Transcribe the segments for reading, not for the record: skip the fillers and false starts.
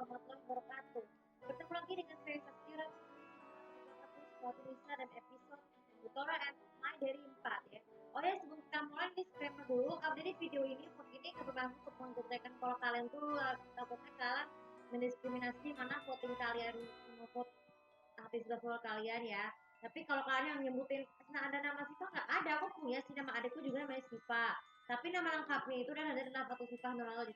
warahmatullahi wabarakatuh. Bertemu lagi dengan saya Sasira sesuatu Nisa dan episode Tutora and My dari 4 ya. Oh ya, sebelum kita mulai disclaimer dulu, jadi video ini nggak bermaksud untuk menjelekkan kalau kalian tuh takutnya kalian mendiskriminasi mana voting kalian vote artis gospel kalian ya. Tapi kalau kalian yang nyebutin ada nama Siva, nggak ada. Aku punya sih nama adikku juga namanya Siva. Tapi nama lengkapnya itu dan ada nama Fatu Siva Nuralto.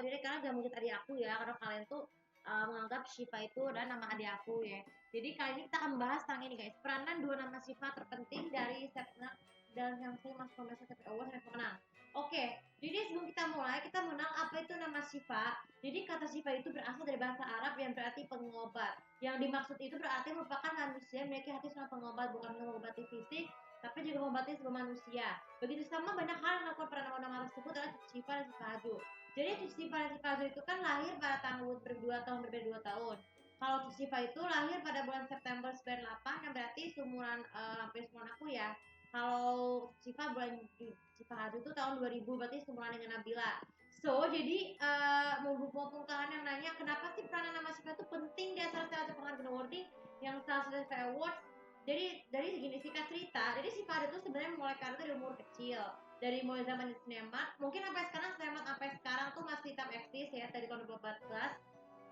Jadi kalian jangan mungkin adik aku ya, karena kalian tuh menganggap Siva itu dan nama adik aku ya. Jadi kali ini kita akan membahas tentang ini guys, peranan dua nama Siva terpenting dari Sepna dan yang saya masuk ke Sepna Awards dan pemenang. Oke, jadi sebelum kita mulai, kita mengenal apa itu nama Siva. Jadi kata Siva itu berasal dari bahasa Arab yang berarti pengobat. Yang dimaksud itu berarti merupakan manusia memiliki hati seorang pengobat, bukan mengobati fisik, tapi juga mengobati seluruh manusia. Begitu sama banyak hal yang melakukan peran nama tersebut adalah Siva dan Siva Haju. Jadi Siva dan Siva Haju itu kan lahir pada tanggal berbeda 2 tahun. Kalau Siva itu lahir pada bulan September 98 yang berarti seumuran hampir seumuran aku ya. Kalau Siva Haju itu tahun 2000 berarti seumuran dengan Nabila. So, jadi mumpung kalian yang nanya kenapa sih peranan nama Siva itu penting di acara teater penghargaan awarding yang salah satu TV Awards. Jadi dari segini singkat cerita, jadi Siva itu sebenarnya mulai karir dari umur kecil, dari mulai zaman di sinema, mungkin sampai sekarang sinema sampai sekarang tuh masih tetap eksis ya dari tahun 2014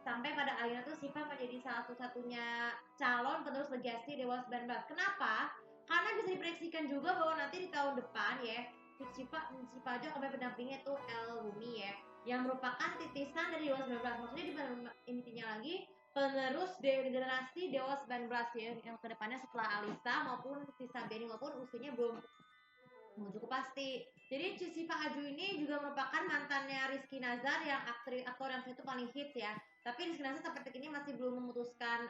sampai pada akhirnya tuh Siva menjadi salah satunya calon penerus legasi Dewa 19. Kenapa? Karena bisa diprediksikan juga bahwa nanti di tahun depan ya Siva aja akan pendampingnya tuh El Rumi ya, yang merupakan titisan dari Dewa 19. Maksudnya di intinya lagi penerus generasi Dewa 19 ya, yang kedepannya setelah Alisa maupun Sisa Beni maupun usianya belum cukup pasti. Jadi Siva Haju ini juga merupakan mantannya Rizky Nazar yang aktor yang itu paling hits ya. Tapi Rizky Nazar sampai ini masih belum memutuskan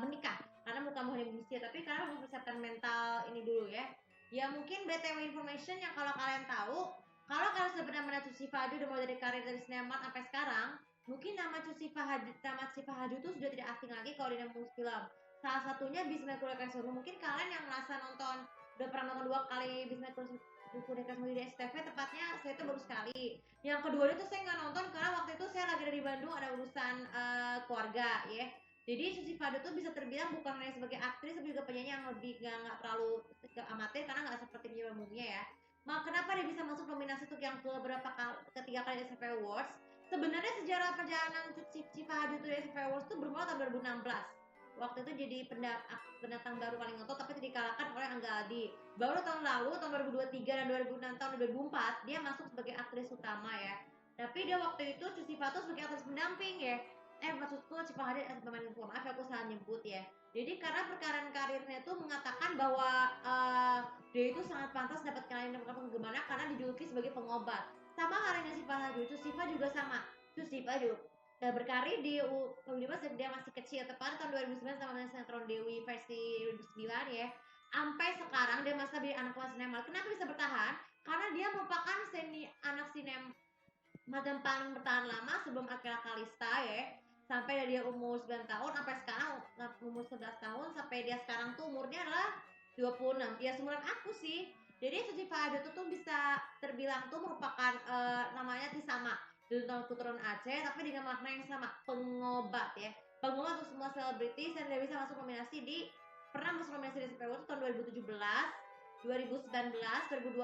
menikah karena bukan mau Indonesia, tapi karena mempersiapkan mental ini dulu ya. Ya mungkin BTW information yang kalau kalian tahu, kalau kalian sudah pernah melihat Siva Haju udah mulai dari karir dari sinema sampai sekarang, mungkin nama Siva Haju itu sudah tidak asing lagi kalau di dalam film. Salah satunya Bismillahirrahmanirrahim. Mungkin kalian yang merasa nonton udah pernah nonton 2 kali Bismillahirrahmanirrahim di STV, tepatnya saya itu baru sekali. Yang kedua itu saya nggak nonton karena waktu itu saya lagi ada di Bandung, ada urusan keluarga ya. Jadi Susi Fado tuh bisa terbilang bukan hanya sebagai aktris tapi juga penyanyi yang lebih nggak terlalu amatir karena nggak seperti penyanyi umumnya ya. Kenapa dia bisa masuk nominasi untuk yang ketiga kali STV Awards? Sebenarnya sejarah perjalanan Susi Fado itu di STV Awards itu bermula tahun 2016. Waktu itu jadi pendatang baru paling ngetok tapi dikalahkan oleh Angga Aldi. Baru tahun lalu tahun 2023 dan 2006 tahun 2004 dia masuk sebagai aktris utama ya. Tapi dia waktu itu Susi Fatu sebagai aktris pendamping ya. Maksudku Cipa Hadir pemain maaf aku salah nyebut ya. Jadi karena perkaraan karirnya itu mengatakan bahwa dia itu sangat pantas dapat kalian penggemar karena dijuluki sebagai pengobat. Sama halnya Siva Haju, Siva juga sama. Siva juga berkarir di Unimas dia masih kecil, tepat tahun 2009 sama sinetron Dewi versi 2009 ya. Sampai sekarang dia masih jadi anak sinema. Kenapa bisa bertahan? Karena dia merupakan anak sinema macam paling bertahan lama sebelum Akira Kalista ya. Sampai dari dia umur 9 tahun sampai sekarang umur 11 tahun sampai dia sekarang tuh umurnya adalah 26. Ya seumuran aku sih. Jadi Suci Fahado tuh bisa terbilang tuh merupakan namanya sama dengan keturunan Aceh tapi dengan makna yang sama, pengobat ya. Pengobat untuk semua selebritis dan dia bisa masuk nominasi pernah masuk nominasi di SPW tahun 2017, 2019, 2020,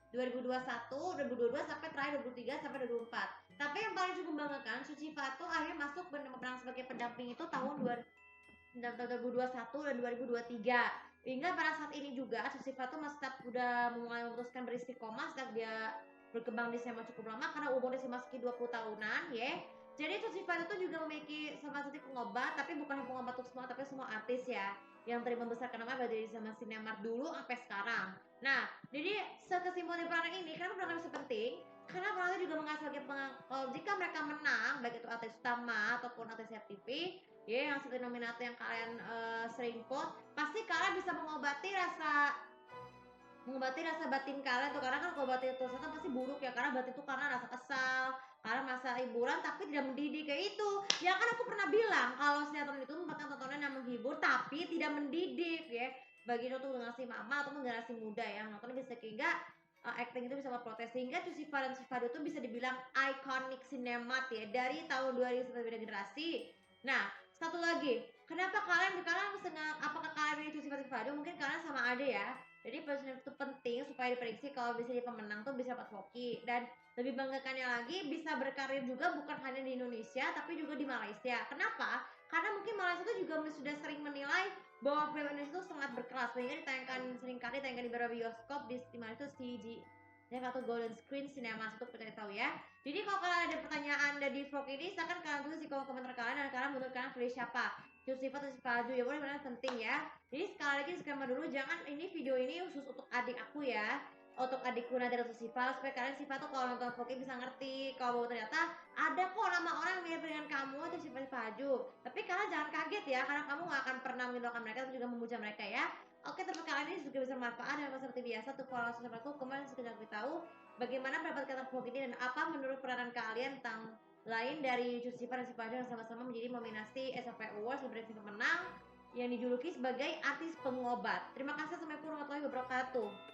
2021, 2022 sampai terakhir 2023 sampai 2024. Tapi yang paling cukup membanggakan, Suci Fatu akhirnya masuk berperan sebagai pendamping itu tahun 2021 dan 2023. Hingga pada saat ini juga Suci Fatu masih tetap udah mulai memutuskan beristiqomah sejak dia berkembang di sinema cukup lama karena umurnya masih 20 tahunan ya. Jadi Suci Fatu itu juga memiliki sama seperti pengobat, tapi bukan pengobat untuk semua, tapi semua artis ya yang terima membesarkan nama dari sama sinema dulu sampai sekarang. Nah, jadi kesimpulan peran ini kenapa peran bisa penting? Karena peran juga mengasah sebagai jika mereka menang baik itu artis utama ataupun artis TV ya yang seperti nominator yang kalian sering vote, pasti kalian bisa mengobati rasa batin kalian tuh, karena kan kalau batin itu pasti buruk ya, karena batin itu karena rasa kesal, karena masa hiburan tapi tidak mendidik kayak itu ya kan. Aku pernah bilang kalau sinetron itu merupakan tontonan yang menghibur tapi tidak mendidik ya bagi itu tuh generasi mama atau generasi muda ya nonton bisa sehingga acting itu bisa memprotes, sehingga Siva dan Sivado tuh bisa dibilang iconic cinemat ya dari tahun 2000 sampai beda generasi. Nah, satu lagi, kenapa kalian senang, apakah kalian milih Siva dan Sivado? Mungkin kalian sama ada ya. Jadi personil itu penting supaya diprediksi kalau bisa jadi pemenang tuh bisa dapat hoki, dan lebih banggakannya lagi bisa berkarir juga bukan hanya di Indonesia tapi juga di Malaysia. Kenapa? Karena mungkin Malaysia itu juga sudah sering menilai bahwa film Indonesia itu sangat berkelas, sehingga seringkali ditayangkan di beberapa bioskop di mana itu CG atau Golden Screen Cinema untuk percaya tahu ya. Jadi kalau kalian ada pertanyaan dari vlog ini, silakan kalian tulis di kolom komentar kalian, dan kalian menurut kalian pilih siapa, Yusuf atau Sipaju ya, boleh, benar penting ya. Jadi sekali lagi disclaimer dulu, jangan, ini video ini khusus untuk adik aku ya, untuk adikku Nadia atau Siva, supaya kalian Siva tuh kalau nonton vlog ini bisa ngerti kalau ternyata ada kok nama orang yang mirip dengan kamu itu Siva Sipaju. Tapi kalian jangan kaget ya, karena kamu gak akan pernah mengidolakan mereka atau juga memuja mereka ya. Oke, tapi kali ini juga bisa bermanfaat, dan seperti biasa tuh follow sosial aku, kemudian sekejap beritahu bagaimana pendapat kata vlog ini dan apa menurut peranan kalian tentang lain dari Siva dan Sipaju yang sama-sama menjadi nominasi SFP Awards sebagai pemenang yang dijuluki sebagai artis pengobat. Terima kasih, sampai warahmatullahi wabarakatuh.